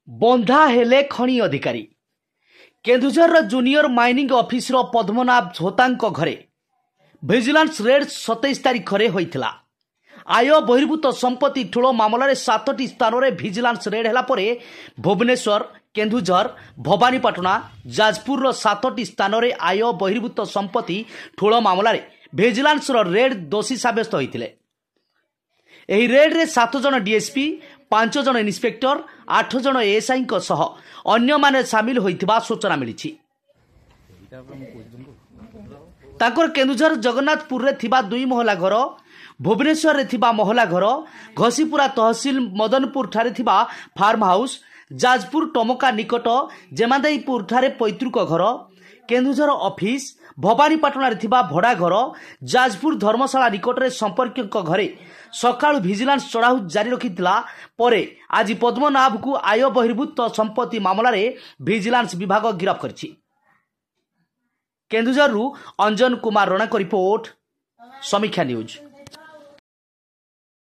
बंधा हेले खणी अधिकारी Kendujhar junior mining officer Padmanabh Jhota घरे विजिलेंस रेड 27 तारीख में होता आय बहिर्भूत संपत्ति ठूल मामलें 7टी स्थान में विजिलेंस रेड है भुवनेश्वर केन्दुझर भवानीपाटना जाजपुर 7टी स्थान में आय बहिर्भूत संपत्ति ठूल मामलें विजिलेंस रेड दोषी सब्यस्त होते रेड्रे 7 जन डीएसपी 5 जन इन्स्पेक्टर 8 जन एएसआई अन्य माने सामिल होइथिबा सूचना मिली। ताकर केन्दुझर जगन्नाथपुर रे थिबा 2 महला घर भुवनेश्वर रे थिबा महला घर घसीपुरा तहसील मदनपुर ठारे थिबा फार्म हाउस जाजपुर टमका निकट जेमादाईपुर ठारे पैतृक घर केन्दुझर ऑफिस भवानीपाटना रे थिबा भड़ा घर जाजपुर धर्मशाला निकट रे संपर्क घरे सकाळु विजिलेंस चढ़ाऊ जारी रखिथिला परे आज पद्मनाभ को आय बहिर्भूत संपत्ति मामला रे विजिलेंस विभाग गिरफ्त करछि। केन्दुझर अंजन कुमार रणा को रिपोर्ट समीक्षा न्यूज।